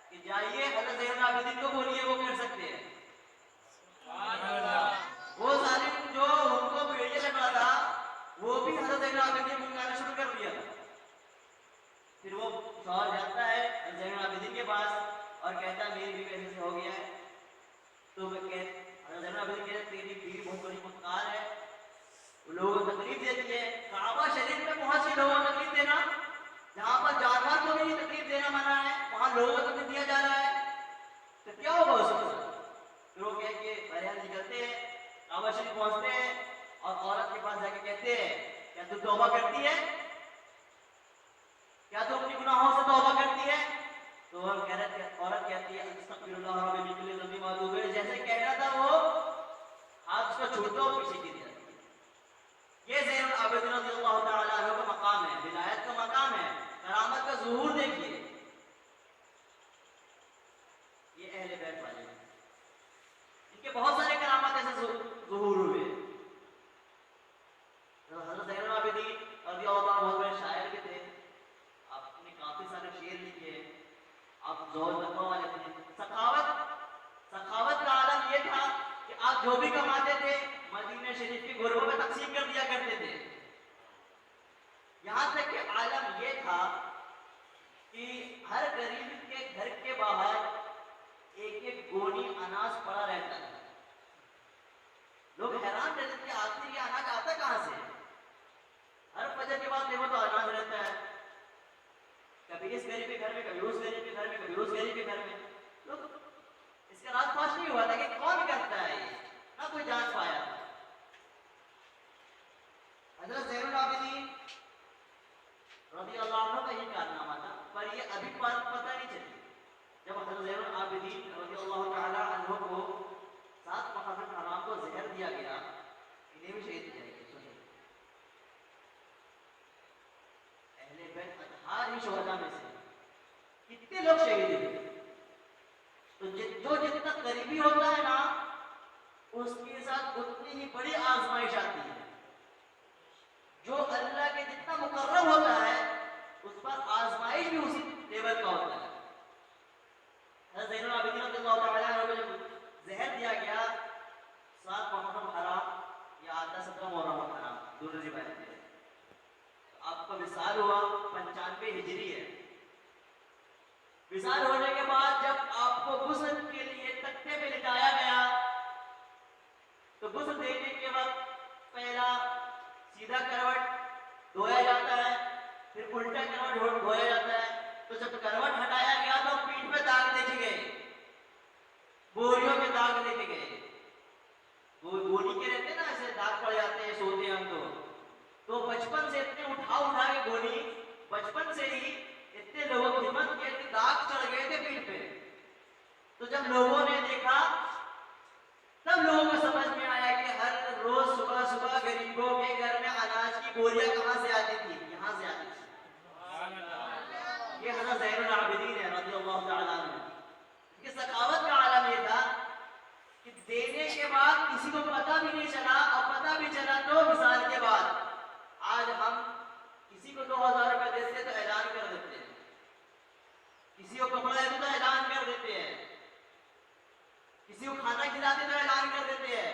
کہ جائیے حضرت زین العابدین کو بولیے وہ کر سکتے ہیں۔ وہ ظالم جو ان کو بیڑیے لگا تھا وہ بھی حضرت زین العابدین کو گانا شروع کر دیا تھا۔ پھر وہ شوہر جاتا ہے زین العابدین کے پاس اور کہتا ہے میری بیوی ایسے ہو گیا ہے، تو وہ حضرت زین العابدین کہتے ہیں تیری بیوی بہت بڑی مختار ہے، وہ لوگوں کو تکلیف دیتی ہے، کعبہ شریف میں پہنچ کے لوگوں کو تکلیف دینا، جہاں پر جانور کو بھی تکلیف دینا منع ہے وہاں لوگوں کو تکلیف دیا جا رہا ہے، تو کیا ہوگا اس کو؟ پھر وہ کہہ کے بہرحال نکلتے ہیں، کعبہ شریف پہنچتے ہیں اور عورت کے پاس جا کے کہتے ہیں کیا تو توبہ کرتی ہے؟ کیا تو اپنی گناہوں سے توبہ کرتی ہے؟ تو عورت کہتی ہے استغفر اللہ رب من کل ذنب واتوب الیہ، جیسے کہہ رہا تھا وہ ہاتھ اس کو چھوڑتا اور پیچھے گر جاتی ہے۔ یہ زین العابدین رضی اللہ تعالی عنہ کا مقام ہے، ولایت کا مقام ہے، کرامت کا ظہور دیکھیے، یہ اہل بیت والے ہیں، ان کے بہت سارے کرامات ایسے ظہور ہوئے۔ حضرت زین العابدین رضی اللہ عنہ بہت بڑے شاعر بھی تھے، آپ نے کافی سارے شعر لکھے، آپ زور لگوا والے تھے۔ سخاوت کا عالم یہ تھا کہ آپ جو بھی کماتے تھے مدینہ شریف کے غربوں میں تقسیم کر دیا کرتے تھے، یہاں تک کہ عالم یہ تھا کہ ہر غریب کے گھر کے باہر ایک ایک گونی اناج پڑا رہتا تھا۔ لوگ حیران رہتے تھے آخر یہ اناج آتا کہاں سے؟ ہر فجر کے بعد دیکھو تو اناج رہتا ہے، کبھی اس غریب کے گھر میں، کبھی اس غریب کے گھر میں، کبھی اس غریب کے گھر میں۔ لوگ اس کا راز فاش نہیں ہوا تھا کہ کون کرتا ہے یہ، نہ کوئی جان پایا۔ حضرت زین العابدین رضی اللہ عنہ کا یہ کارنامہ تھا، پر یہ ابھی پتہ نہیں چلی جب حضرت زین العابدین رضی اللہ تعالی عنہ کو 7 محرم حرام کو زہر دیا گیا، انہیں بھی شہید کیا گیا۔ سنیے اہل بیت اطہار ہی شہداء میں سے کتنے لوگ شہید ہوئے، تو جو جتنا قریبی ہوتا ہے نا اس کے ساتھ اتنی ہی بڑی آزمائش آتی ہے، جو اللہ کے جتنا مقرب ہوتا ہے اس پر آزمائش بھی اسی لیول کا ہوتا ہے۔ حضرت زین العابدین رضی اللہ تعالی عنہ کو جب زہر دیا گیا 7 محرم حرام یا آتا 17 محرم حرام دونوں روایت ہے، آپ کا وصال ہوا 95 ہجری ہے۔ وصال ہونے کے بعد جب آپ کو غسل کے لیے تختے پہ لٹایا گیا تو غسل دینے کے وقت پہلا سیدھا کروٹ دھویا جاتا ہے، پھر الٹا کروٹ دھویا جاتا ہے، تو جب کروٹ ہٹایا گیا تو پیٹھ پہ داغ دیکھے گئے، بوریوں کے داغ دیکھے گئے، وہ گونی کے رہتے نا ایسے داغ پڑ جاتے ہیں سوتے ہیں ہم تو بچپن سے اتنے اٹھا کے گونی بچپن سے ہی اتنے لوگوں کی ہمت کے داغ چڑھ گئے تھے پیٹھ پہ، تو جب لوگوں نے دیکھا تب لوگوں کو سمجھ میں آیا کہ ہر روز صبح صبح غریبوں کے گھر میں اناج کی بوریاں کہاں سے آتی تھی، یہاں سے آتی تھی۔ یہ حضرت زین العابدین ہے رضی اللہ تعالیٰ عنہ، ان کی سخاوت کا عالم یہ تھا کہ دینے کے بعد کسی کو پتہ بھی نہیں چلا، اور پتہ بھی چلا تو وصال کے بعد۔ آج ہم کسی کو 2000 روپے دیتے تو اعلان کر دیتے ہیں، کسی کو کپڑا دیتے تو اعلان کر دیتے ہیں، کسی کو کھانا کھلاتے تو اعلان کر دیتے ہیں،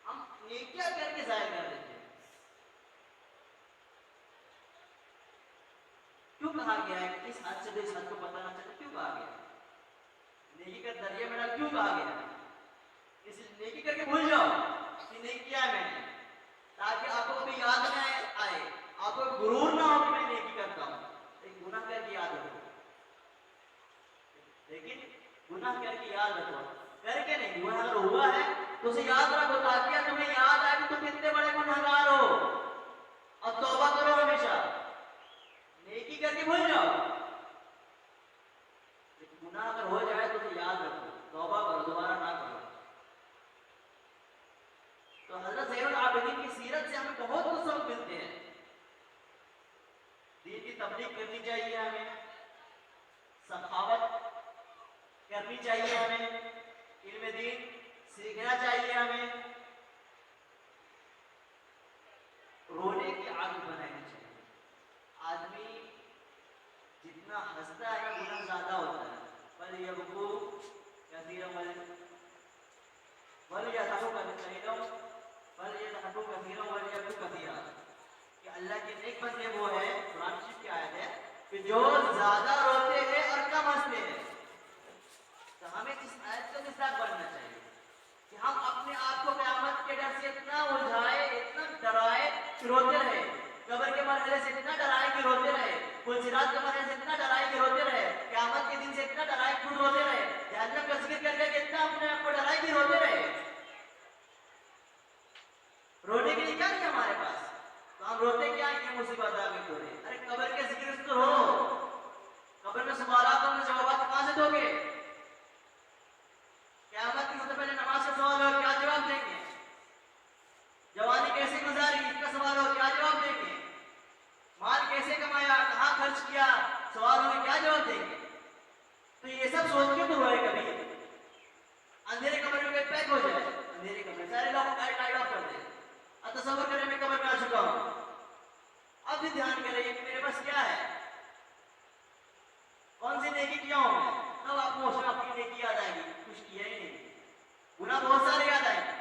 ہم نیکیاں کر کے ظاہر کر دیتے ہیں۔ کیوں کہا گیا ہے کہ اس حد سے اس حد کو پتہ نہ چلے؟ کیوں کہا گیا ہے نیکی کا دریا میں ڈال؟ کیوں کہا گیا ہے اس نیکی کر کے بھول جاؤ کہ نہیں کیا ہے میں نے، تاکہ آپ کو کبھی یاد نہ آئے، آپ کو غرور نہ ہو کہ میں نیکی کرتا ہوں، ایک گناہ کر کے یاد رکھو، لیکن گناہ کر کے یاد رکھو، کر کے نہیں، گناہ اگر ہوا ہے تو اسے یاد رکھو تاکہ تمہیں یاد آئے کہ تم کتنے بڑے گنہگار ہو، اور توبہ کرو ہمیشہ، نیکی کر کے بھول جاؤ، لیکن گناہ اگر ہو جائے تو اسے یاد رکھو، توبہ کرو، دوبارہ نہ کرو۔ تو حضرت زین العابدین کی سیرت سے ہمیں بہت کچھ سبق ملتے ہیں۔ دین کی تبلیغ کرنی چاہیے ہمیں، سخاوت کرنی چاہیے ہمیں، علم دین سیکھنا چاہیے ہمیں، رونے کی عادت بنانی چاہیے۔ آدمی جتنا ہنستا ہے گناہ زیادہ ہوتا ہے۔ بل یبکو کثیرا ولیضحکوا کثیرا ولیضحکوا کثیرا ولیبکوا کثیرا، کہ اللہ کے نیک بندے وہ ہے، قرآن شریف کی آیت ہے، کہ جو زیادہ روتے ہیں اور کم ہنستے ہیں۔ تو ہمیں اس آیت کا مصداق بننا چاہیے کہ ہم اپنے آپ کو قیامت کے ڈر سے اتنا الجھائے، اتنا ڈرائے کہ روتے رہے، قبر کے مرحلے سے اتنا ڈرائے کہ روتے رہے، پلسرات کے مرحلے سے اتنا ڈرائے کہ روتے رہے، قیامت کے دن سے اتنا ڈرائے کہ خود روتے رہے، جہنم کا ذکر کر کے اتنا اپنے آپ کو ڈرائے کہ روتے رہے۔ رونے کے لیے کیا نہیں ہمارے پاس، تو ہم روتے کیا ہیں؟ یہ مصیبت آ گئی تو رہے۔ ارے قبر کے ذکر سے تو رو، قبر میں سوالات اور جوابات کہاں سے دو گے؟ قیامت کی سب سے پہلے نماز کا سوال ہو، کیا جواب دیں گے؟ جوانی کیسے گزاری، اس کا سوال ہو، کیا جواب دیں گے؟ مال کیسے کمایا، کہاں خرچ کیا، سوال ہو، کیا جواب دیں گے؟ تو یہ سب سوچ کے تو روئے کبھی؟ اندھیرے کمرے میں پیک ہو جائے، اندھیرے کمرے سارے لوگ لائٹ آف کر دیں، اب تصور کریں میں قبر میں آ چکا ہوں، اب بھی دھیان کریں کہ میرے پاس کیا ہے، کون سی نیکی کیا ہوں میں، تب آپ کو اپنی نیکی یاد آئے گی، کچھ کیا ہی نہیں، گناہ بہت سارے یاد آئے گی۔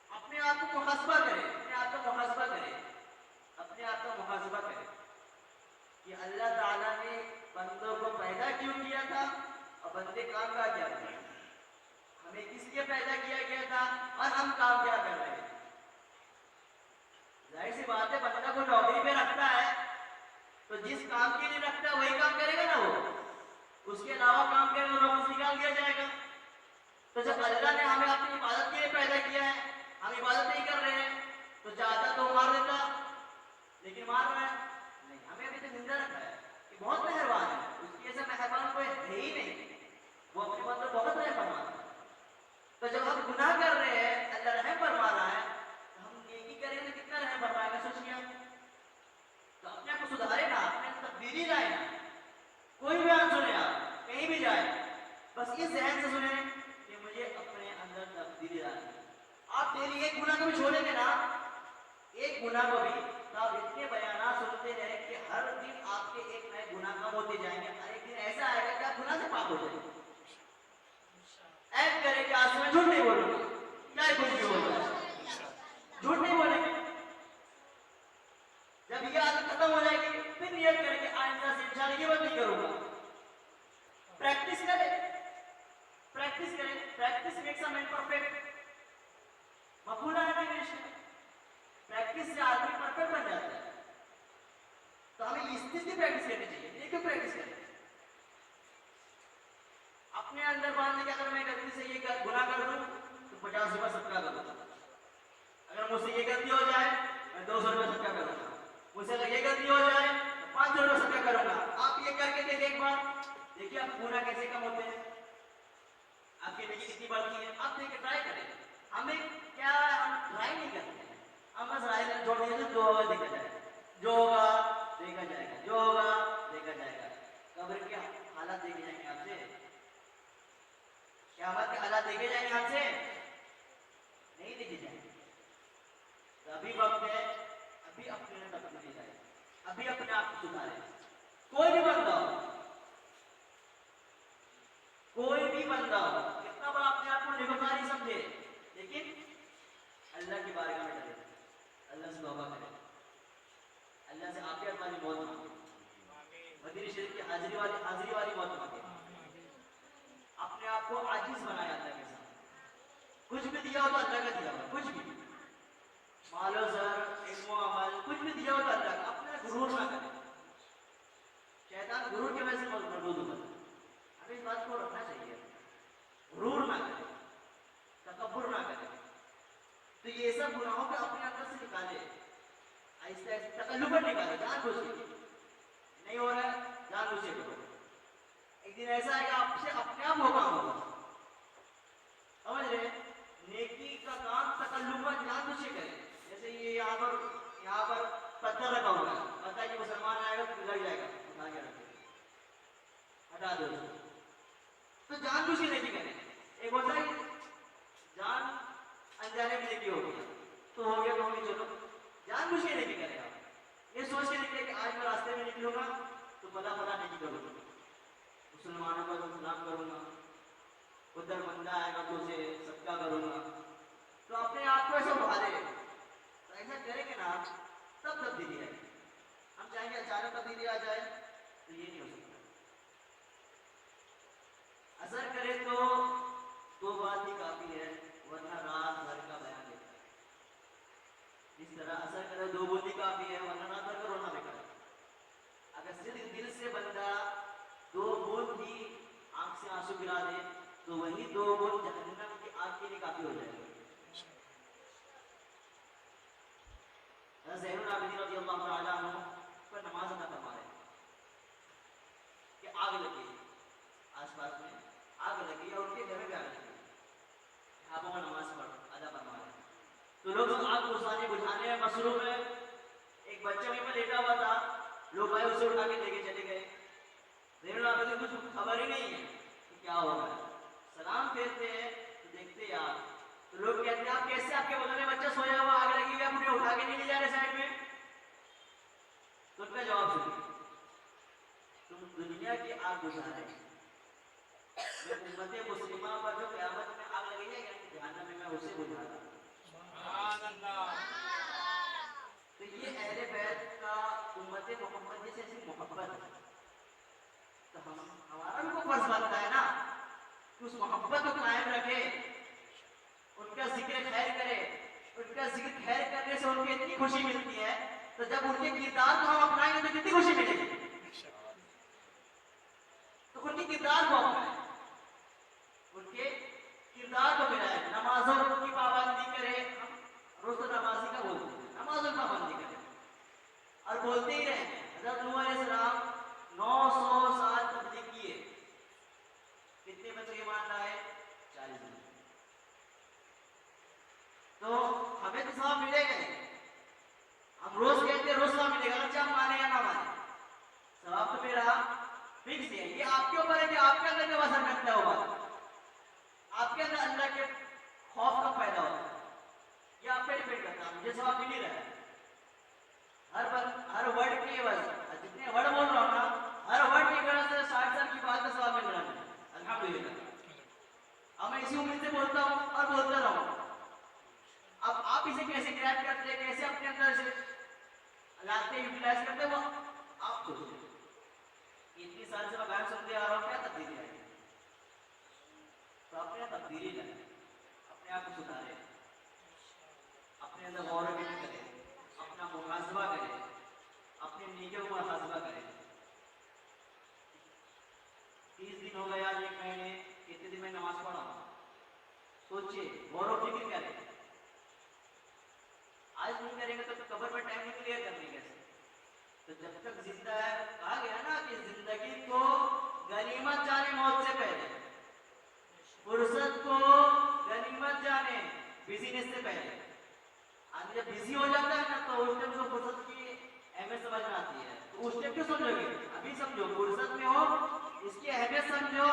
اپنے آپ کو محاسبہ کرے، اپنے آپ کا محاسبہ کرے، اپنے آپ کا محاسبہ کرے کہ اللہ تعالیٰ نے بندوں کو پیدا کیوں کیا تھا اور بندے کام کا کیا تھا، ہمیں کس لیے پیدا کیا گیا تھا اور ہم کام کیا کر رہے ہیں۔ ظاہر سی بات ہے بندہ کو نوکری پہ رکھتا ہے تو جس کام کے لیے رکھتا ہے وہی کام کرے گا نا، وہ اس کے علاوہ کام کرے گا تو نکال دیا جائے گا۔ تو جب اللہ نے ہمیں اپنی عبادت کے لیے پیدا کیا ہے، ہم عبادت نہیں کر رہے ہیں، تو چاہتا تو مار دیتا، لیکن مار رہا ہے نہیں، ہمیں ابھی تک زندہ رکھا ہے کہ بہت مہربان ہے، اس کی ایسا مہربان کوئی ہے ہی نہیں، وہ اپنے بندوں بہت رحم فرماتا ہے۔ تو جب ہم گناہ کر رہے ہیں اللہ رحم فرما رہا ہے، تو ہم نیکی کریں تو کتنا رحم فرمائے گا، سوچیے۔ تو اپنے آپ کو سدھارے نا، اپنے آپ کو تبدیلی لائے نا، کوئی بھی بیان سنیں آپ کہیں بھی جائیں، بس اس ذہن سے سنیں کہ مجھے اپنے اندر تبدیلی لانی ہے۔ آپ ڈیلی ایک گناہ کو بھی چھوڑیں گے نا، ایک گناہ کو بھی، تو آپ اتنے بیانات سنتے رہے کہ ہر دن آپ کے ایک نئے گناہ کم ہوتے جائیں گے، اور ایک دن ایسا آئے گا کہ آپ گناہ سے پاک ہو جائیں گے۔ ایسا کریں کہ آج سے میں جھوٹ نہیں بولوں گا، کیا کچھ بھی ہو جائے جھوٹ نہیں بولیں گے۔ جب یہ عادت ختم ہو جائے گی پھر نیت کریں کہ آئندہ سے انشاءاللہ یہ بات نہیں کروں گا۔ پریکٹس کریں، پریکٹس کریں، practice makes a man perfect, مقولہ ہے نا انگلش میں، پریکٹس سے آدمی پرفیکٹ بن جاتا ہے۔ تو ہمیں اس چیز کی پریکٹس کرنی چاہیے، یہ کیوں پریکٹس کریں؟ اپنے اندر باندھنے کہ اگر میں غلطی سے یہ گناہ کر دوں تو 50 روپے صدقہ کروں گا، اگر مجھ سے یہ غلطی ہو جائے میں 200 روپے صدقہ کروں گا، مجھ سے اگر یہ غلطی ہو جائے تو 500 روپے صدقہ کروں گا۔ آپ یہ کر کے دیکھیں ایک بار، دیکھیے آپ گناہ کیسے کم ہوتے ہیں، آپ کی نیکی کتنی بڑھتی ہے، آپ دیکھ کے ٹرائی کریں۔ ہمیں کیا ہم ٹرائی نہیں کرتے ہیں، ہم بس رائے چھوڑ دیں گے، جو ہوگا دیکھا جائے گا، جو ہوگا دیکھا جائے گا، جو ہوگا دیکھا جائے گا۔ قبر کے حالات دیکھے جائیں گے آپ سے، قیامت کے حالات دیکھے جائیں گے آپ سے، نہیں دیکھے جائیں گے۔ تو ابھی وقت ہے، ابھی اپنے تبدیلی لائے، ابھی اپنے آپ کو سدھارے۔ کوئی بھی بندہ ہو، کوئی بھی بندہ ہو، کتنا بڑا اپنے آپ کو نیکوکاری سمجھے، لیکن اللہ کی بارگاہ میں ڈرے، اللہ سے توبہ کرے، اللہ سے عافیت والی موت مانگے، مدینہ شریف کی حاضری والی موت مانگے، اپنے آپ کو عاجز بنایا اللہ کے سامنے۔ کچھ بھی دیا ہو تو اللہ کا دیا ہو، کچھ بھی، مال و زر، علم و عمل، کچھ بھی دیا ہو تو اللہ کا، اپنا غرور نہ کرے، شیطان غرور کی وجہ سے مردود ہوتا ہے، ہمیں اس بات کو رکھنا چاہیے، غرور نہ کرے، جائے گا آپ سے اپنے آپ وہ کام ہوگا. سمجھ رہے ہیں؟ نیکی کا کام تکلفاً جان بوجھ کے کریں. جیسے یہ یہاں پر پتھر رکھا ہوا ہے, پتہ ہے کہ مسلمان آئے گا تو لگ جائے گا, اٹھا کے رکھے ہٹا دو, تو جان بوجھ کے نیکی کریں. ایک ہوتا ہے جان انجانے میں نیکی ہو گیا تو ہو گیا, تو ہو گیا, چلو جان بوجھ کے نیکی کریں. آپ یہ سوچ کے نکلے کہ آج میں راستے میں نکلوں گا تو بلا نیکی کروں گا, مسلمانوں کا سلام کروں گا, ادھر بندہ آئے گا تو اسے صدقہ کروں گا, تو اپنے آپ کو ایسا بڑھا دے. تو ایسا کریں گے نا تب تبدیلی آئے گی. ہم چاہیں گے اچانک تبدیلی آ جائے تو یہ نہیں ہو سکتا. اثر کرے تو دو بات ہی کافی ہے, ورنہ رات بھر کا بیان دیتا ہے. اس طرح اثر کرے دو بات ہی کافی ہے, ورنہ رات بھر کا رونا بیکار ہے. اگر صرف دل سے بندہ دو بوند ہی آنکھ سے آنسو گرا دے تو وہی دو بوند جہنم کی آگ کے لیے کافی ہو جائے گا. زین العابدین رضی اللہ تعالیٰ عنہ پر نماز ادا فرما رہے کہ آگ لگی, آس پاس میں آگ لگی اور ان کے گھر میں بھی آگ لگی, آپ وہ نماز پڑھ ادا فرما رہے ہیں. تو لوگ آگ بجھانے میں مصروف ہے. ایک بچہ وہیں پر لیٹا ہوا تھا, لوگ آئے اسے اٹھا کے لے کے چلے گئے. زین العابدین کو کچھ خبر ہی نہیں ہے کہ کیا ہو رہا ہے. سلام پھیرتے ہیں تو دیکھتے آپ, تو لوگ کہتے ہیں آپ کیسے, آپ کے بغل میں بچہ سویا ہوا, آگ لگی ہوئی, آپ انہیں اٹھا کے نہیں لے جا رہے سائڈ میں. تو ان کا جواب سنیے, تم دنیا کی آگ بجھا رہے ہیں, میں امت مسلمہ پر جو قیامت میں آگ لگے گی جہنم میں اسے بجھا رہا ہوں. تو یہ اہل بیت کا امت محمد جیسے ایسی محبت ہے. تو ہمارا بھی کو فرض بنتا ہے نا کہ اس محبت کو قائم رکھے, ان کا ذکر خیر کرے. ان کا ذکر خیر کرنے سے ان کو اتنی خوشی ملتی ہے, تو جب ان کے کردار کو ہم اپنائیں گے تو کتنی خوشی ملے گی. تو ان کے کردار کو اپنائیں, ان کے کردار کو ملائیں, نمازوں کی پابندی کرے. ہم روز تو نمازی کا بولتے ہیں, نمازوں کی پابندی کریں اور بولتے ہی رہیں. حضرت نوح علیہ السلام 900 سال تبلیغ کیے, کتنے بچے ایمان لائے؟ 40 بچے. تو ہمیں تو ثواب ملے گا ہی. ہم روز کہتے ہیں روز ثواب ملے گا, اچھا ہم مانے یا نہ مانے, ثواب تو میرا فکس ہے. یہ آپ کے اوپر ہے کہ آپ کے اندر کب اثر کرتا ہوگا, آپ کے اندر اللہ کے خوف کب پیدا ہوتا ہے, یہ آپ پہ ڈپینڈ کرتا ہے. مجھے ثواب مل ہی رہا ہے ہر ورڈ کی وجہ, جتنے ورڈ بول رہا ہوں نا, ہر ورڈ کی وجہ سے 60 سال کی بات کا ثواب مل رہا ہے الحمدللہ. اب میں اسی امید سے بولتا ہوں اور بولتا رہوں. اب آپ اسے کیسے گریب کرتے ہیں, کیسے اپنے اندر سے لاتے یوٹیلائز کرتے, وہ آپ سوچتے ہیں. اتنی سال سے میں بیان سنتے آ رہا ہوں, کیا تبدیلی آئی؟ تو اپنے تبدیلی لائیں, اپنے آپ کو سدھاریں, اپنے اندر غور و فکر کریں, اپنا محاسبہ کریں, اپنے نیکیوں کو محاسبہ کریں. 30 دن ہو گیا, ایک مہینے, کتنے دن میں نماز پڑھا ہوں, سوچیے, غور و فکر کریں. آج نہیں کریں گے تو قبر میں ٹائم نہیں کلیئر کرنے کیسے. تو جب تک زندہ ہے, کہا گیا نا کہ زندگی کو غنیمت جانے موت سے پہلے, فرصت کو غنیمت جانے بزنس سے پہلے. آدمی جب بزی ہو جاتا ہے نا تو اس ٹائم کو فرصت کی اہمیت سمجھ میں آتی ہے. تو اس ٹائم کیوں سمجھو گے, ابھی سمجھو, فرصت میں ہو اس کی اہمیت سمجھو